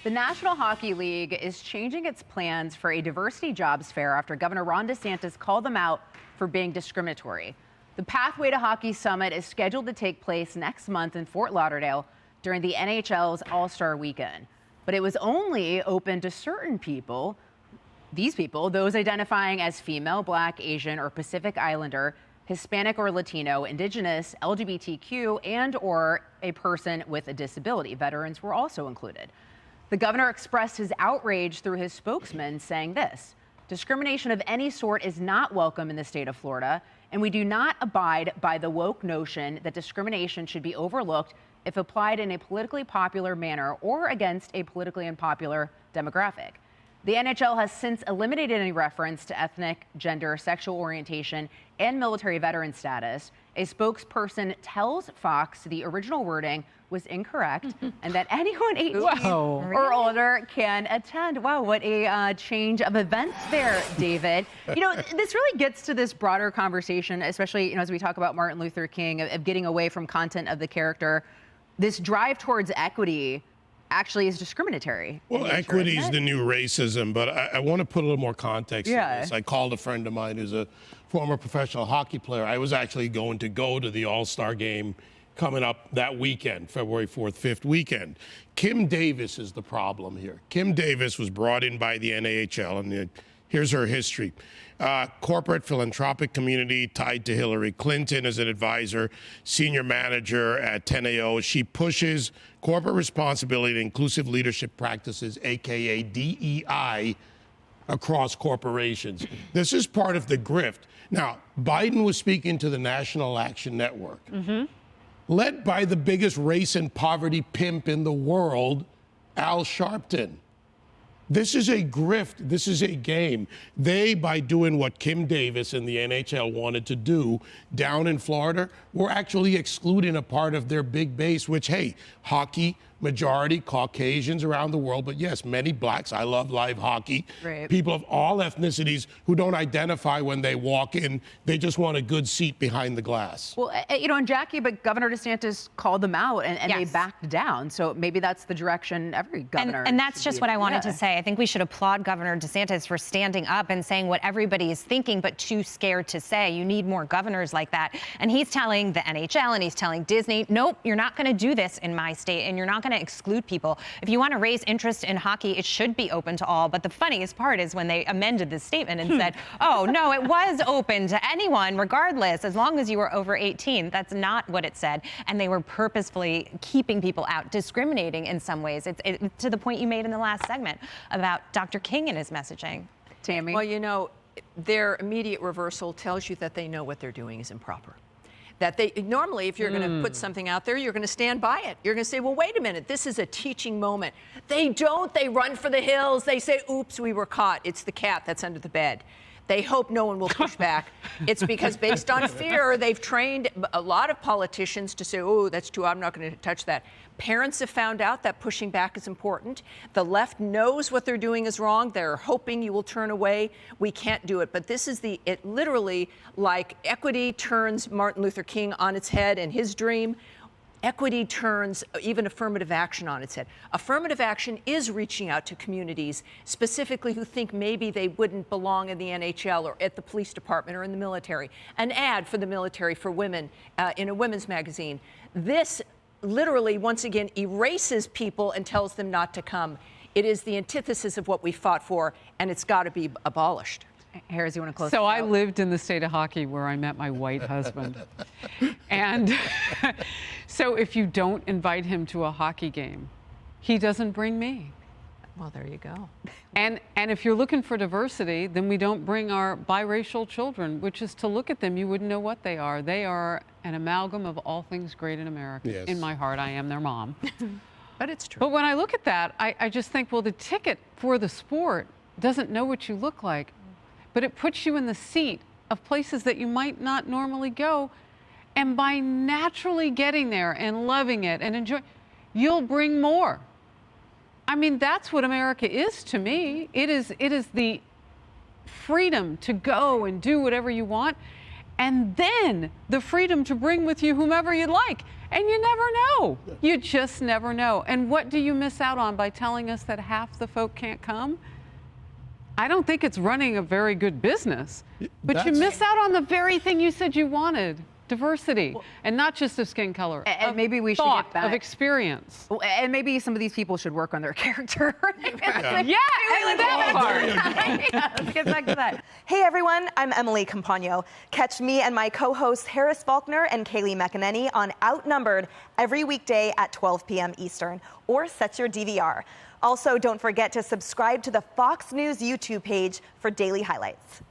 The National Hockey League is changing its plans for a diversity jobs fair after Governor Ron DeSantis called them out for being discriminatory. The Pathway to Hockey Summit is scheduled to take place next month in Fort Lauderdale during the NHL's All-Star Weekend. But it was only open to certain people. These people, those identifying as female, Black, Asian, or Pacific Islander, Hispanic or Latino, Indigenous, LGBTQ, and or a person with a disability. Veterans were also included. The governor expressed his outrage through his spokesman, saying this: discrimination of any sort is not welcome in the state of Florida, and we do not abide by the woke notion that discrimination should be overlooked if applied in a politically popular manner or against a politically unpopular demographic. The NHL has since eliminated any reference to ethnic, gender, sexual orientation, and military veteran status. A spokesperson tells Fox the original wording was incorrect and that anyone 18 or older can attend. Wow, what a change of events there, David. You know, this really gets to this broader conversation, especially as we talk about Martin Luther King, of getting away from content of the character. This drive towards equity actually is discriminatory. Well, equity is the new racism, but I want to put a little more context to this. I called a friend of mine who's a former professional hockey player. I was actually going to go to the All-Star game coming up that weekend, February 4th, 5th weekend. Kim Davis is the problem here. Kim Davis was brought in by the NHL, and here's her history. Corporate philanthropic community tied to Hillary Clinton as an advisor, senior manager at 10AO. She pushes corporate responsibility and inclusive leadership practices, AKA DEI, across corporations. This is part of the grift. Now, Biden was speaking to the National Action Network, led by the biggest race and poverty pimp in the world, Al Sharpton. This is a grift. This is a game. They, by doing what Kim Davis and the NHL wanted to do down in Florida, were actually excluding a part of their big base, which, hey, hockey, majority Caucasians around the world, but yes, many blacks. I love live hockey. Right. People of all ethnicities who don't identify when they walk in. They just want a good seat behind the glass. Well, and Jackie, but Governor DeSantis called them out and they backed down. So maybe that's the direction every governor. And that's just what I wanted to say. I think we should applaud Governor DeSantis for standing up and saying what everybody is thinking, but too scared to say. You need more governors like that. And he's telling the NHL and he's telling Disney, nope, you're not going to do this in my state, and you're not going to exclude people. If you want to raise interest in hockey, it should be open to all. But the funniest part is when they amended this statement and said, oh, no, it was open to anyone, regardless, as long as you were over 18. That's not what it said. And they were purposefully keeping people out, discriminating in some ways. It's to the point you made in the last segment about Dr. King and his messaging. Tammy? Well, their immediate reversal tells you that they know what they're doing is improper. That they normally, if you're going to put something out there, you're going to stand by it. You're going to say, well, wait a minute, this is a teaching moment. They don't. They run for the hills. They say, oops, we were caught. It's the cat that's under the bed. They hope no one will push back. It's because based on fear, they've trained a lot of politicians to say, oh, that's too, I'm not going to touch that. Parents have found out that pushing back is important. The left knows what they're doing is wrong. They're hoping you will turn away. We can't do it. But this is it literally, like equity turns Martin Luther King on its head and his dream. Equity turns even affirmative action on its head. Affirmative action is reaching out to communities, specifically who think maybe they wouldn't belong in the NHL or at the police department or in the military. An ad for the military for women in a women's magazine. This literally, once again, erases people and tells them not to come. It is the antithesis of what we fought for, and it's got to be abolished. Harris, you want to close? So I lived in the state of hockey where I met my white husband. And so if you don't invite him to a hockey game, he doesn't bring me. Well, there you go. And if you're looking for diversity, then we don't bring our biracial children, which is to look at them, you wouldn't know what they are. They are an amalgam of all things great in America. Yes. In my heart, I am their mom. But it's true. But when I look at that, I just think, well, the ticket for the sport doesn't know what you look like, but it puts you in the seat of places that you might not normally go. And by naturally getting there and loving it and enjoying, you'll bring more. I mean, that's what America is to me. It is the freedom to go and do whatever you want. and then the freedom to bring with you whomever you like. And you never know. You just never know. And what do you miss out on by telling us that half the folk can't come? I don't think it's running a very good business. But you miss out on the very thing you said you wanted. Diversity, and not just of skin color. And maybe we should thought, get back. Of experience. And maybe some of these people should work on their character. Yeah, and that part. Yeah, let's get back to that. Hey everyone, I'm Emily Campagno. Catch me and my co-hosts Harris Faulkner and Kaylee McEnany on Outnumbered every weekday at 12 p.m. Eastern, or set your DVR. Also, don't forget to subscribe to the Fox News YouTube page for daily highlights.